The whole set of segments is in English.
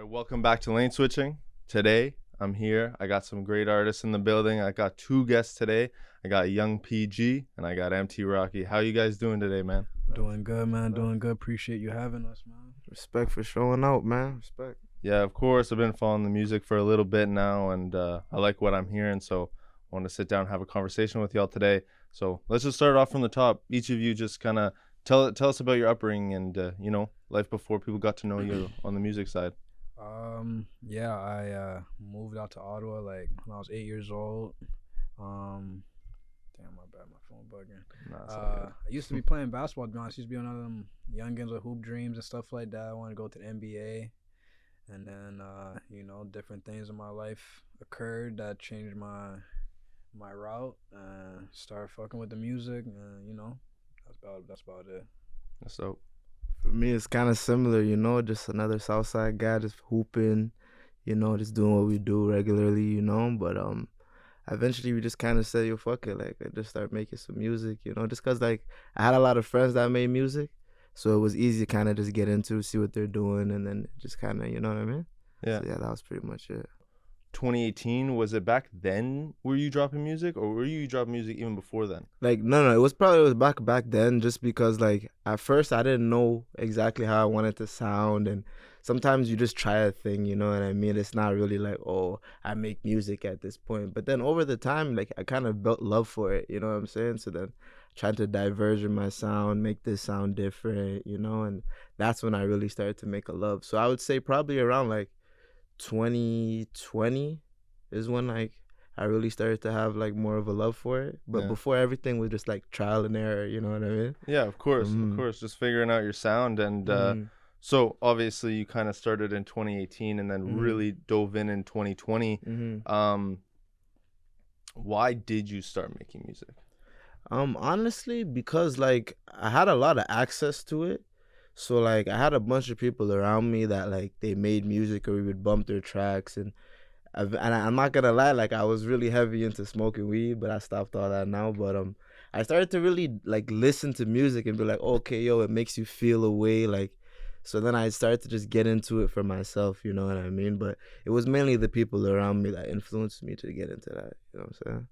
right, welcome back to Lane Switching. Today, I'm here. I got some great artists in the building. I got two guests today. I got YoungPG and I got MTRockee. How you guys doing today, man? Doing good, man. Doing good. Appreciate you having us, man. Respect for showing out, man. Respect. Yeah, of course. I've been following the music for a little bit now, and I like what I'm hearing, so I want to sit down and have a conversation with y'all today. So let's just start off from the top. Each of you just kind of tell us about your upbringing and, life before people got to know you on the music side. Yeah, I moved out to Ottawa like when I was 8 years old. Damn, my bad, my phone bugging. Nah, I used to be playing basketball. To be honest, I used to be one of them youngins with hoop dreams and stuff like that. I wanted to go to the NBA, and then different things in my life occurred that changed my route. Started fucking with the music, and that's about it. So, For me, it's kind of similar, just another Southside guy just hooping, just doing what we do regularly, But eventually we just kind of said, yo, fuck it, like, I just start making some music, just because, like, I had a lot of friends that made music, so it was easy to kind of just get into, see what they're doing, and then just kind of, you know what I mean? yeah. So, yeah, that was pretty much it. 2018, was it back then were you dropping music, or were you dropping music even before then? Like, no, it was back then, just because, like, at first I didn't know exactly how I wanted to sound, and sometimes you just try a thing, you know what I mean? It's not really like, oh, I make music at this point, but then over the time, like, I kind of built love for it, you know what I'm saying? So then trying to diverge in my sound, make this sound different, and that's when I really started to make a love. So I would say probably around like 2020 is when, like, I really started to have like more of a love for it. But Yeah. before, everything was just like trial and error, you know what I mean? Yeah, of course, just figuring out your sound. And so obviously you kind of started in 2018 and then really dove in 2020. Why did you start making music? Honestly, because, like, I had a lot of access to it. So, like, I had a bunch of people around me that, like, they made music, or we would bump their tracks. And I'm not gonna lie, like, I was really heavy into smoking weed, but I stopped all that now. But I started to really, like, listen to music and be like, okay, yo, it makes you feel a way, like. So then I started to just get into it for myself, you know what I mean? But it was mainly the people around me that influenced me to get into that, you know what I'm saying?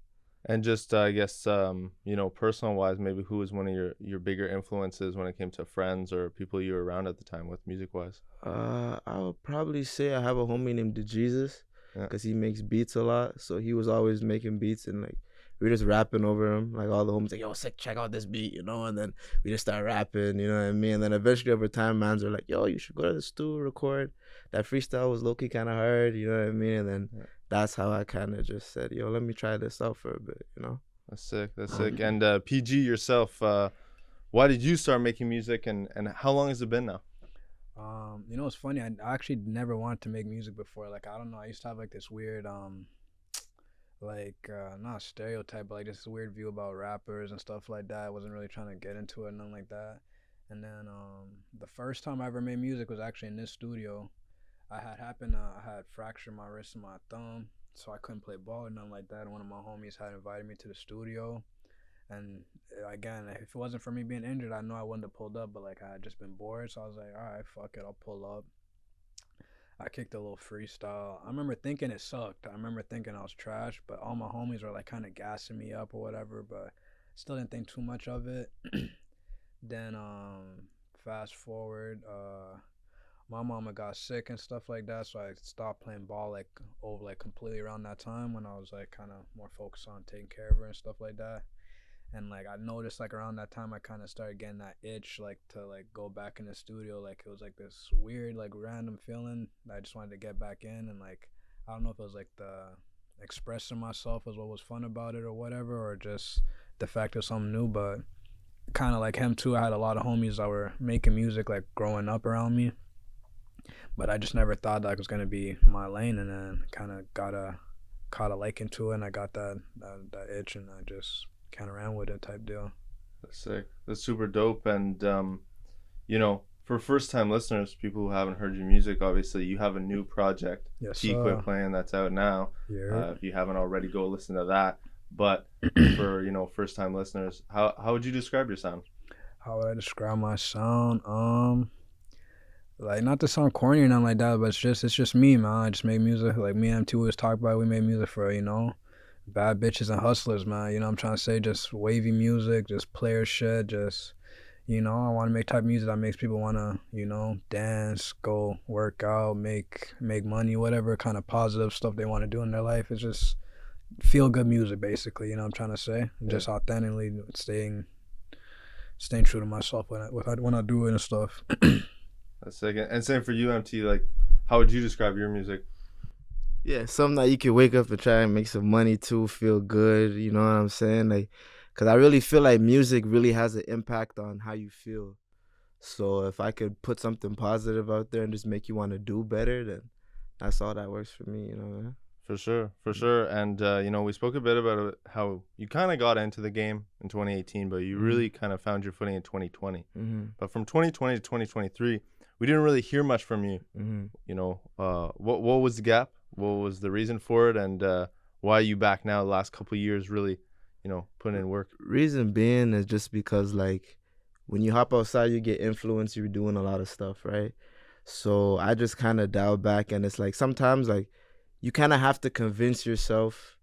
And just, I guess, personal wise, maybe who was one of your bigger influences when it came to friends or people you were around at the time with music wise? I would probably say I have a homie named Jesus, because he makes beats a lot. So he was always making beats, and, like, we were just rapping over him. Like, all the homies like, yo, sick, check out this beat, and then we just start rapping, you know what I mean? And then eventually over time, mans are like, yo, you should go to the studio, record. That freestyle was low-key kind of hard, you know what I mean? And then that's how I kind of just said, yo, let me try this out for a bit, That's sick. And PG, yourself, why did you start making music, and how long has it been now? It's funny. I actually never wanted to make music before. Like, I don't know. I used to have like this weird, not stereotype, but like this weird view about rappers and stuff like that. I wasn't really trying to get into it, nothing like that. And then the first time I ever made music was actually in this studio. I had fractured my wrist and my thumb, so I couldn't play ball or nothing like that. And one of my homies had invited me to the studio. And again, if it wasn't for me being injured, I know I wouldn't have pulled up, but like I had just been bored, so I was like, all right, fuck it, I'll pull up. I kicked a little freestyle. I remember thinking it sucked. I remember thinking I was trash, but all my homies were like kind of gassing me up or whatever, but still didn't think too much of it. Then fast forward, my mama got sick and stuff like that, so I stopped playing ball like completely around that time, when I was like kind of more focused on taking care of her and stuff like that. And like I noticed like around that time I kind of started getting that itch, like to like go back in the studio. Like it was like this weird like random feeling that I just wanted to get back in. And like I don't know if it was like the expressing myself was what was fun about it or whatever, or just the fact of something new. But kind of like him too, I had a lot of homies that were making music like growing up around me, but I just never thought that it was gonna be my lane. And then kind of caught a liking to it, and I got that itch, and I just kind of ran with it type deal. That's sick. That's super dope. And for first time listeners, people who haven't heard your music, obviously you have a new project, Yes, T Quit Playing, that's out now. Yeah. If you haven't already, go listen to that. But for first time listeners, how would you describe your sound? How would I describe my sound? Like, not to sound corny or nothing like that, but it's just me, man. I just make music. Like, me and MT always talk about it. We made music for, bad bitches and hustlers, man. You know what I'm trying to say? Just wavy music, just player shit, just, I want to make type of music that makes people want to, dance, go work out, make money, whatever kind of positive stuff they want to do in their life. It's just feel good music, basically. You know what I'm trying to say? Yeah. Just authentically staying true to myself when I do it and stuff. That's sick. And same for you, MT. Like, how would you describe your music? Yeah, something that you can wake up and try and make some money too, feel good. You know what I'm saying? Like, cause I really feel like music really has an impact on how you feel. So if I could put something positive out there and just make you want to do better, then that's all that works for me. You know, man? For sure. And we spoke a bit about how you kind of got into the game in 2018, but you really kind of found your footing in 2020. But from 2020 to 2023, we didn't really hear much from you. What was the gap? What was the reason for it? And why are you back now the last couple of years really, putting in work? Reason being is just because, like, when you hop outside, you get influenced, you're doing a lot of stuff, right? So I just kind of dialed back, and it's like sometimes, like, you kind of have to convince yourself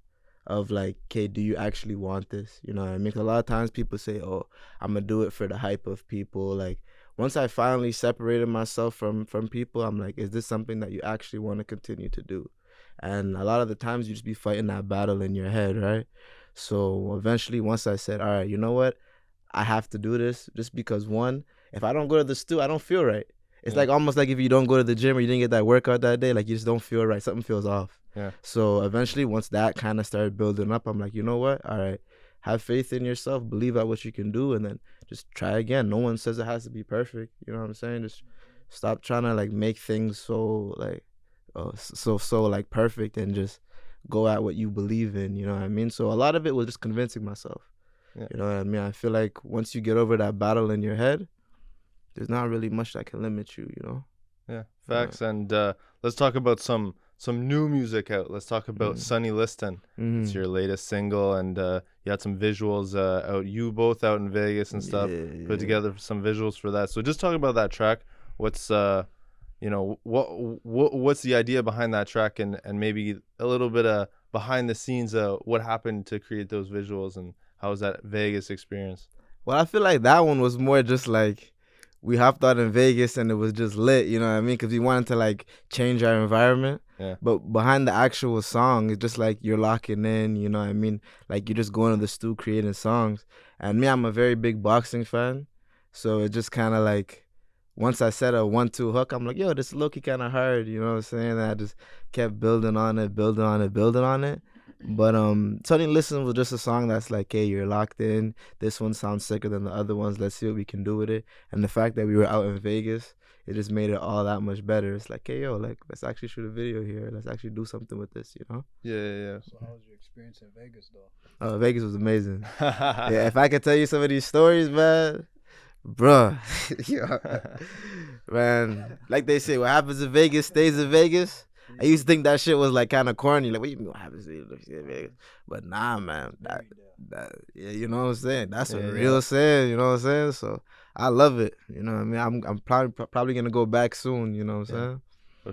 of, like, okay, do you actually want this? You know what I mean? 'Cause a lot of times people say, oh, I'm going to do it for the hype of people. Like, once I finally separated myself from people, I'm like, is this something that you actually want to continue to do? And a lot of the times you just be fighting that battle in your head, right? So eventually, once I said, all right, you know what? I have to do this just because, one, if I don't go to the stew, I don't feel right. It's like almost like if you don't go to the gym or you didn't get that workout that day, like you just don't feel right. Something feels off. Yeah. So eventually, once that kind of started building up, I'm like, you know what? All right, have faith in yourself, believe at what you can do, and then just try again. No one says it has to be perfect. You know what I'm saying? Just stop trying to like make things so like, so like perfect, and just go at what you believe in. You know what I mean? So a lot of it was just convincing myself. Yeah. You know what I mean? I feel like once you get over that battle in your head, there's not really much that can limit you, Yeah, facts. And let's talk about some new music out. Let's talk about Sunny Liston. It's your latest single, and you had some visuals out. You both out in Vegas and stuff. Put together some visuals for that. So just talk about that track. What's what's the idea behind that track, and maybe a little bit of behind the scenes what happened to create those visuals, and how was that Vegas experience? Well, I feel like that one was more just like we hopped out in Vegas and it was just lit, you know what I mean? Because we wanted to like change our environment. Yeah. But behind the actual song, it's just like you're locking in, you know what I mean? Like you're just going to the stew creating songs. And me, I'm a very big boxing fan. So it just kind of like, once I said a 1-2 hook, I'm like, yo, this is low-key kind of hard, you know what I'm saying? And I just kept building on it. But Sunny Listen was just a song that's like, hey, you're locked in. This one sounds sicker than the other ones. Let's see what we can do with it. And the fact that we were out in Vegas, it just made it all that much better. It's like, hey, yo, like, let's actually shoot a video here. Let's actually do something with this, you know? Yeah. So how was your experience in Vegas, though? Vegas was amazing. Yeah, if I could tell you some of these stories, man, bruh. Man, like they say, what happens in Vegas stays in Vegas. I used to think that shit was like kind of corny. Like, what you mean what happens in Vegas? But nah, man. Yeah, you know what I'm saying? That's a real saying, you know what I'm saying? So I love it. You know what I mean? I'm probably gonna go back soon, you know what I'm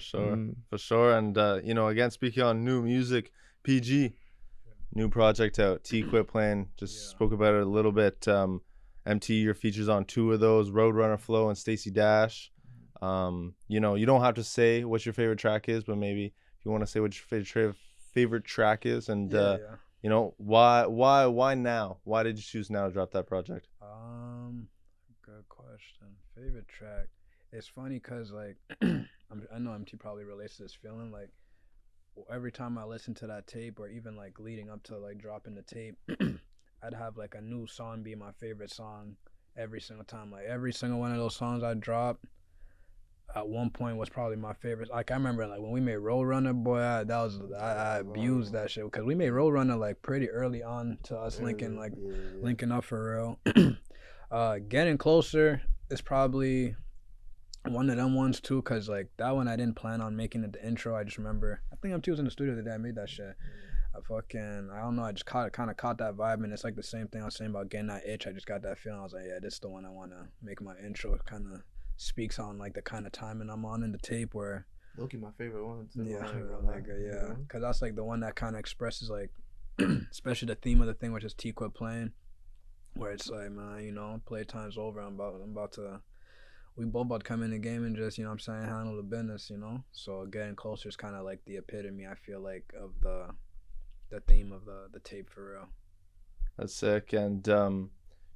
saying? For sure. And again, speaking on new music, PG, new project out. T Quit Playing, just spoke about it a little bit. MT, your features on 2 of those, Roadrunner Flow and Stacey Dash. You don't have to say what your favorite track is, but maybe if you want to say what your favorite track is, and why now? Why did you choose now to drop that project? Good question. Favorite track. It's funny because like I know MT probably relates to this feeling. Like every time I listen to that tape, or even like leading up to like dropping the tape, I'd have like a new song be my favorite song every single time. Like every single one of those songs I dropped at one point was probably my favorite. Like I remember like when we made Roadrunner, boy, I abused that shit because we made Roadrunner like pretty early on to us linking up for real. Getting Closer is probably one of them ones too, cause like that one I didn't plan on making it the intro. I just remember I think MT was in the studio the day I made that shit. I don't know, I just kind of caught that vibe, and it's like the same thing I was saying about getting that itch. I just got that feeling. I was like, yeah, this is the one I want to make my intro kind of speaks on like the kind of timing I'm on in the tape where Loki, my favorite one too. yeah, Like, yeah, because that's like the one that kind of expresses like especially the theme of the thing, which is T Quit playing, where it's like, man, you know, playtime's over. I'm about to we both about to come in the game and just, you know what I'm saying, handle the business, you know. So getting closer is kind of like the epitome, I feel like, of the theme of the tape for real. That's sick. And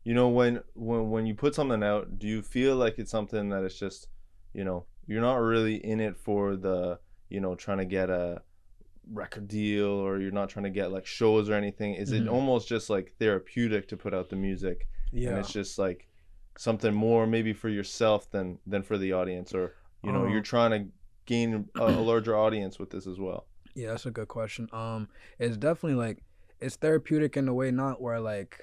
you know, when you put something out, do you feel like it's something that it's just, you know, you're not really in it for the, you know, trying to get a record deal, or you're not trying to get like shows or anything? Is it almost just like therapeutic to put out the music? And Yeah. it's just like something more maybe for yourself than for the audience, or you know, you're trying to gain a larger audience with this as well? Yeah, that's a good question. It's definitely like it's therapeutic in a way, not where like,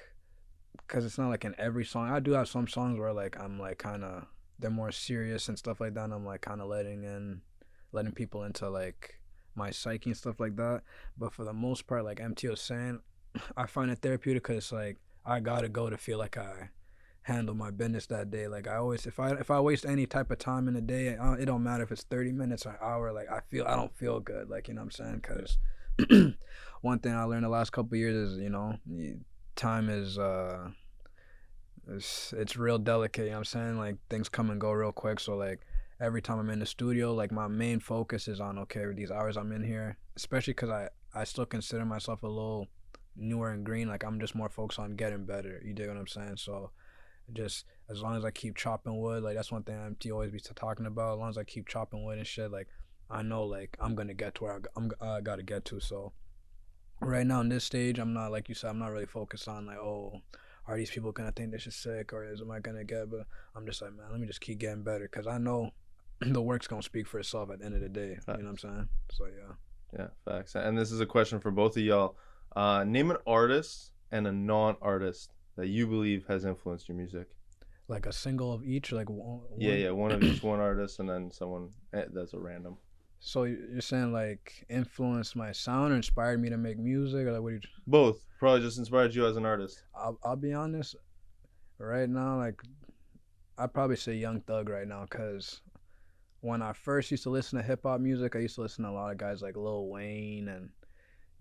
cause it's not like in every song. I do have some songs where like I'm like kind of they're more serious and stuff like that. And I'm like kind of letting people into like my psyche and stuff like that. But for the most part, like MT was saying, I find it therapeutic because it's like I gotta go to feel like I handle my business that day. Like I always, if I waste any type of time in a day, it don't matter if it's 30 minutes or an hour. Like I don't feel good. Like, you know what I'm saying? Because one thing I learned the last couple of years is, you know, time is it's real delicate. You know what I'm saying? Like things come and go real quick. So like every time I'm in the studio, like my main focus is on, okay, these hours I'm in here, especially because I still consider myself a little newer and green. Like I'm just more focused on getting better. You dig what I'm saying? So just as long as I keep chopping wood, like that's one thing MT always be talking about. As long as I keep chopping wood and shit, like I know like I'm gonna get to where I gotta get to. So right now in this stage, I'm not, like you said, I'm not really focused on like, oh, are these people gonna think this is sick, or am I gonna get? But I'm just like, man, let me just keep getting better, because I know the work's gonna speak for itself at the end of the day. Facts. You know what I'm saying? So yeah. Yeah, facts. And this is a question for both of y'all. Name an artist and a non-artist that you believe has influenced your music. Like a single of each, like one? Yeah, one of each, one artist, and then someone that's a random. So you're saying like influenced my sound or inspired me to make music, or like what? Both. Probably just inspired you as an artist. I'll be honest. Right now, like I'd probably say Young Thug right now, because when I first used to listen to hip hop music, I used to listen to a lot of guys like Lil Wayne and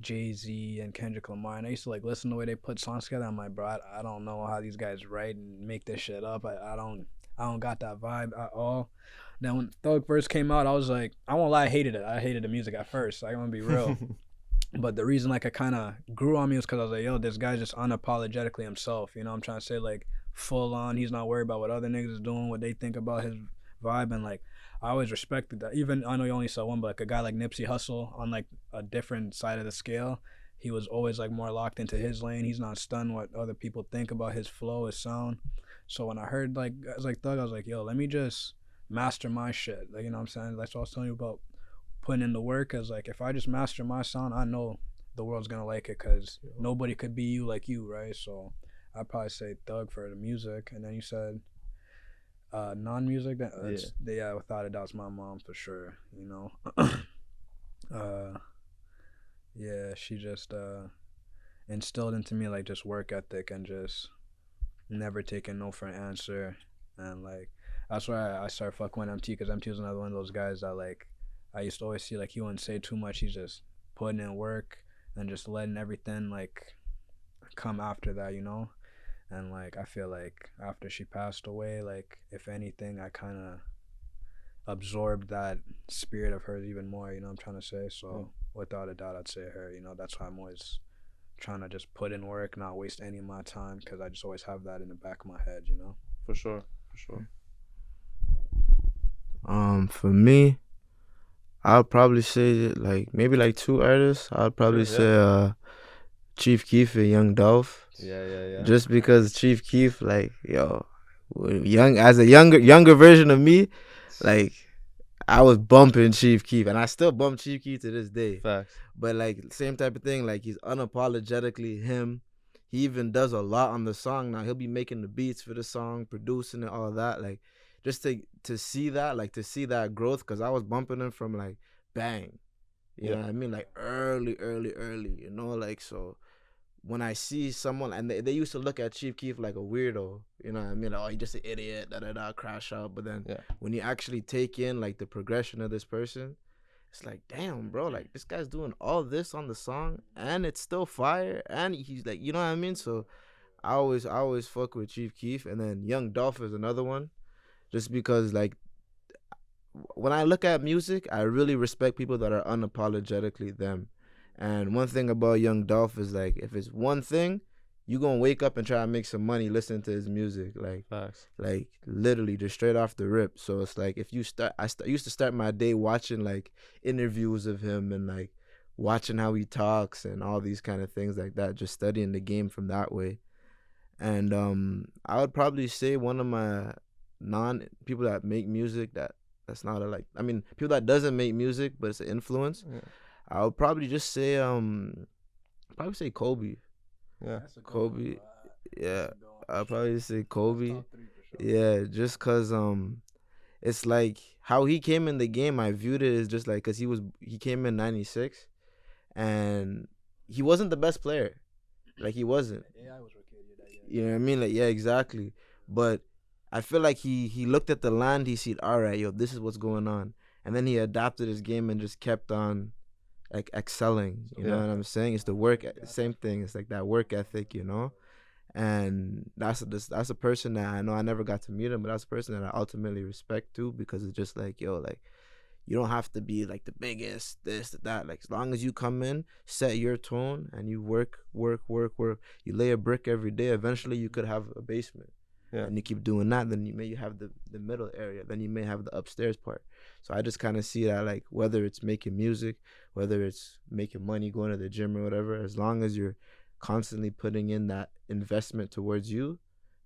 Jay-Z and Kendrick Lamar, and I used to like listen to the way they put songs together. I'm like, bro, I don't know how these guys write and make this shit up. I don't got that vibe at all. Then when Thug first came out, I was like, I won't lie, I hated it. I hated the music at first. I'm gonna be real. But the reason like it kind of grew on me was because I was like, yo, this guy's just unapologetically himself. You know what I'm trying to say? Like full on, he's not worried about what other niggas is doing, what they think about his vibe. And like I always respected that. Even I know you only saw one, but like a guy like Nipsey Hussle on like a different side of the scale, he was always like more locked into his lane. He's not stunned what other people think about his flow, his sound. So when I heard like guys like Thug, I was like, yo, let me just master my shit. Like, you know what I'm saying? That's what I was telling you about putting in the work. Cause like if I just master my sound, I know the world's gonna like it, because nobody could be you like you, right? So I'd probably say Thug for the music. And then you said non-music, yeah, without a doubt, it's my mom for sure. You know, yeah, she just instilled into me like just work ethic and just never taking no for an answer. And like that's why I started fucking with MT, because MT was another one of those guys that like I used to always see like he wouldn't say too much. He's just putting in work and just letting everything like come after that, you know. And like I feel like after she passed away, like if anything, I kind of absorbed that spirit of hers even more. You know what I'm trying to say? So without a doubt, I'd say her. You know, that's why I'm always trying to just put in work, not waste any of my time, because I just always have that in the back of my head. You know? For sure. For me, I'll probably say like maybe like two artists. I'll probably say Chief Keef and Young Dolph. Yeah. Just because Chief Keef, like, yo, as a younger version of me, like I was bumping Chief Keef, and I still bump Chief Keef to this day. Facts. But like same type of thing, like he's unapologetically him. He even does a lot on the song now. He'll be making the beats for the song, producing it, all that. Like just to see that, like to see that growth, because I was bumping him from like bang, you know what I mean, like early, you know, like so. when I see someone, and they used to look at Chief Keef like a weirdo, you know what I mean? Like, oh, you're just an idiot, da da da, crash out. But then when you actually take in like the progression of this person, it's like, damn, bro, like this guy's doing all this on the song, and it's still fire, and he's like, you know what I mean? So I always fuck with Chief Keef, and then Young Dolph is another one, just because like when I look at music, I really respect people that are unapologetically them. And one thing about Young Dolph is like, if it's one thing, you gonna wake up and try to make some money listening to his music, like, Facts. like literally just straight off the rip. So it's like if you start, used to start my day watching like interviews of him and like watching how he talks and all these kind of things like that, just studying the game from that way. And I would probably say one of my non people that make music that's not a, like, I mean, people that doesn't make music but it's an influence. Yeah. I would probably just say Kobe. Yeah. Kobe. Yeah. I'll probably say Kobe. Yeah, just cause it's like how he came in the game, I viewed it as just like, cause he came in '96 and he wasn't the best player. Like he wasn't. You know what I mean? Like, yeah, exactly. But I feel like he looked at the land, he said, all right, yo, this is what's going on. And then he adapted his game and just kept on like excelling. You know what I'm saying? It's the work, same thing. It's like that work ethic, you know? And that's a person that I know I never got to meet him, but that's a person that I ultimately respect too, because it's just like, yo, like, you don't have to be like the biggest, this, that. Like, as long as you come in, set your tone, and you work, you lay a brick every day, eventually you could have a basement. Yeah. And you keep doing that, then you have the middle area, then you may have the upstairs part. So I just kind of see that, like, whether it's making music, whether it's making money, going to the gym or whatever, as long as you're constantly putting in that investment towards you,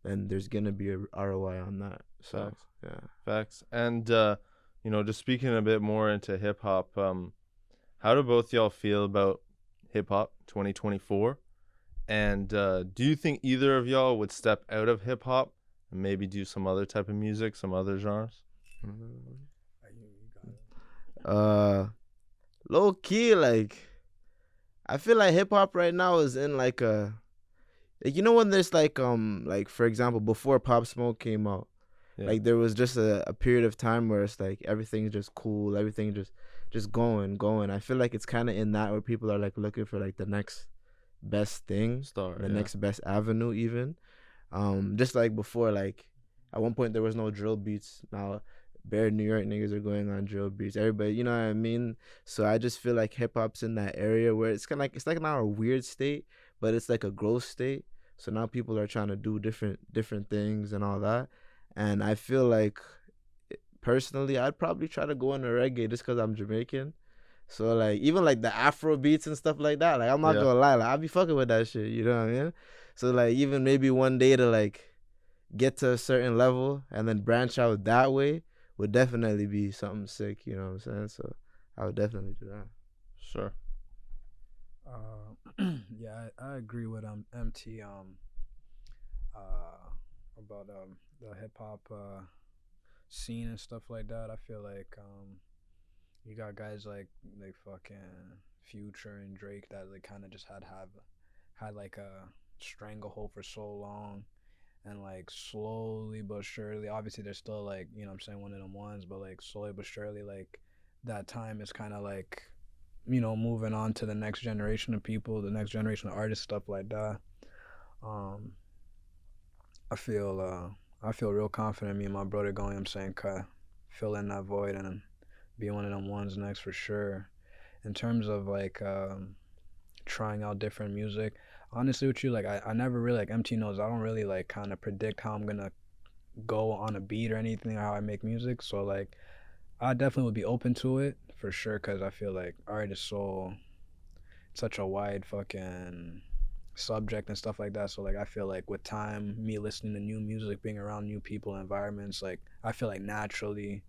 then there's going to be a ROI on that. So, Facts. Yeah. Facts. And, you know, just speaking a bit more into hip hop, how do both y'all feel about hip hop 2024? And do you think either of y'all would step out of hip hop and maybe do some other type of music, some other genres? Low key, like, I feel like hip hop right now is in like a, like, you know, when there's like for example, before Pop Smoke came out, like there was just a period of time where it's like everything's just cool, everything just going. I feel like it's kind of in that where people are like looking for like the next best thing, next best avenue even. Just like before, like at one point there was no drill beats. Now bare New York niggas are going on drill beats. Everybody, you know what I mean? So I just feel like hip hop's in that area where it's kind of like, it's like not a weird state, but it's like a growth state. So now people are trying to do different things and all that. And I feel like personally, I'd probably try to go into reggae just because I'm Jamaican. So like even like the Afro beats and stuff like that, like I'm not gonna lie, like I'll be fucking with that shit, you know what I mean? So like even maybe one day to like get to a certain level and then branch out that way would definitely be something sick, you know what I'm saying? So I would definitely do that. Sure. Yeah, I agree with MT about the hip hop scene and stuff like that. I feel like you got guys like fucking Future and Drake that like kind of just had like a stranglehold for so long, and like slowly but surely, obviously they're still like, you know what I'm saying, one of them ones, but like slowly but surely, like that time is kind of like, you know, moving on to the next generation of people, the next generation of artists, stuff like that. I feel real confident me and my brother going, I'm saying, fill in that void and be one of them ones next for sure. In terms of like trying out different music, honestly with you, like I never really, like MT knows, I don't really like kind of predict how I'm gonna go on a beat or anything, or how I make music. So like I definitely would be open to it for sure, because I feel like art is such a wide fucking subject and stuff like that. So like I feel like with time, me listening to new music, being around new people, environments, like I feel like naturally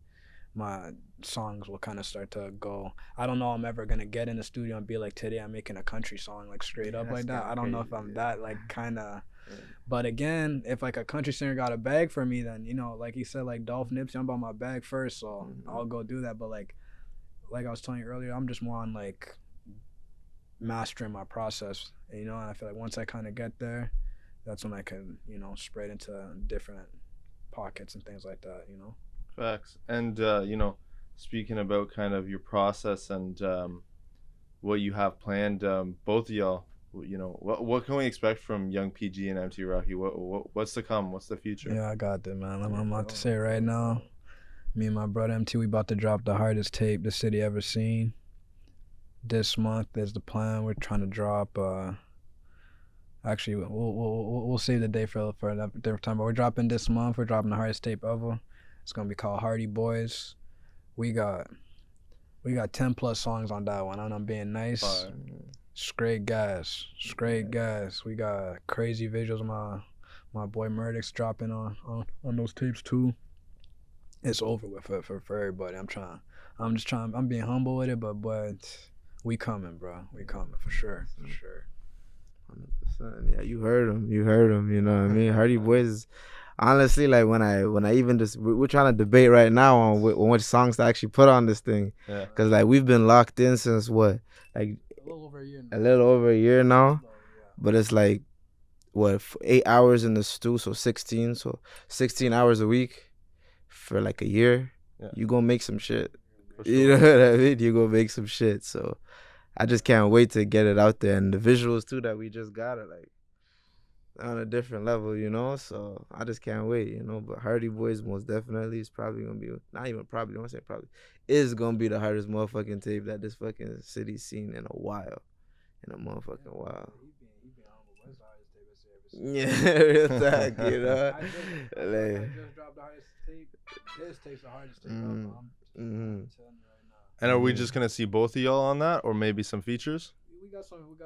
my songs will kind of start to go. I don't know I'm ever gonna get in the studio and be like, today I'm making a country song, like straight up like that. I don't know if I'm that like kind of. But again, if like a country singer got a bag for me, then, you know, like he said, like Dolph Nipsey, I'm about my bag first, so I'll go do that. But like I was telling you earlier, I'm just more on like mastering my process, you know. And I feel like once I kind of get there, that's when I can, you know, spread into different pockets and things like that, you know. Facts. And you know, speaking about kind of your process and what you have planned, both of y'all, you know, what can we expect from YoungPG and MTRockee? What's to come? What's the future? Yeah, I got that, man. I'm about to say it right now. Me and my brother MT, we about to drop the hardest tape the city ever seen. This month is the plan. We're trying to drop. Actually, we'll save the day for a different time. But we're dropping this month. We're dropping the hardest tape ever. It's gonna be called HardyBoyz. We got 10+ songs on that one. I'm being nice. Fire. Straight gas. We got crazy visuals. My boy Murdoch's dropping on those tapes too. It's over with for everybody. I'm being humble with it, but we coming, bro. We coming for sure. 100%. Yeah, you heard him. You know what I mean? HardyBoyz is honestly, like, when I even just, we're trying to debate right now on which songs to actually put on this thing. Yeah. Cause like we've been locked in since what, like A little over a year now. a little over a year now. Yeah. But it's like what, 8 hours in the stew, so 16 hours a week for like a year. Yeah. You gonna make some shit. For You sure. know what I mean? You gonna make some shit. So I just can't wait to get it out there, and the visuals too that we just got are like on a different level, you know. So I just can't wait, you know. But HardyBoyz most definitely is probably gonna be, not even probably, I don't say probably, is gonna be the hardest motherfucking tape that this fucking city's seen in a while, in a motherfucking while. He been humble. What's the hardest tape I ever seen? Yeah, real talk, you know. I just dropped the hardest tape. This tape's the hardest tape. Mhm. I'm telling you right now. And are we just gonna see both of y'all on that, or maybe some features? We got some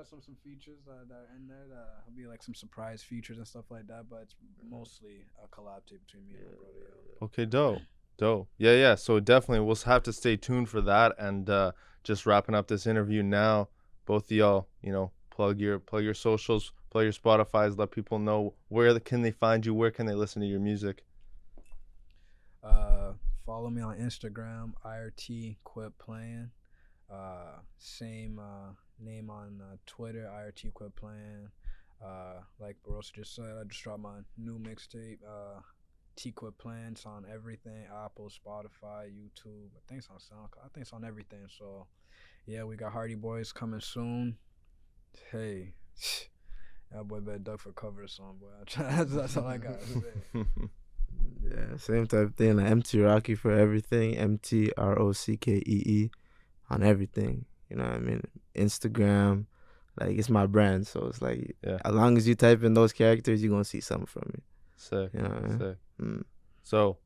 features that are in there that will be like some surprise features and stuff like that. But it's mostly a collab tape between me and my brother. Yo. Okay, dope. Yeah. So definitely, we'll have to stay tuned for that. And just wrapping up this interview now, both of y'all, you know, plug your socials, plug your Spotify's, let people know where can they find you, where can they listen to your music. Follow me on Instagram, IRT Quit Playing. Same name on Twitter, IRT Quit Playing. Like Barossa just said, I just dropped my new mixtape, T Quit Playing. It's on everything, Apple, Spotify, YouTube. I think it's on SoundCloud. I think it's on everything. So yeah, we got HardyBoyz coming soon. Hey, that boy better duck for cover or something, boy. That's all I got to say. Yeah, same type of thing. Like MTRockee for everything. MTRockee on everything. You know what I mean? Instagram, like, it's my brand. So it's like, Yeah. as long as you type in those characters, you're gonna see something from me. Sick. You know what I mean? Sick. Mm. So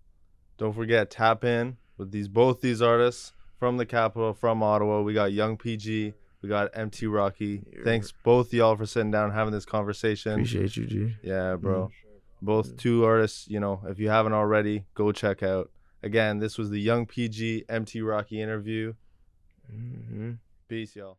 don't forget, tap in with both these artists from the capital, from Ottawa. We got YoungPG, we got MTRockee. Yeah. Thanks both y'all for sitting down and having this conversation. Appreciate you, G. Yeah, bro. Sure, bro. Both two artists, you know, if you haven't already, go check out. Again, this was the YoungPG MTRockee interview. Mm-hmm. Peace, y'all.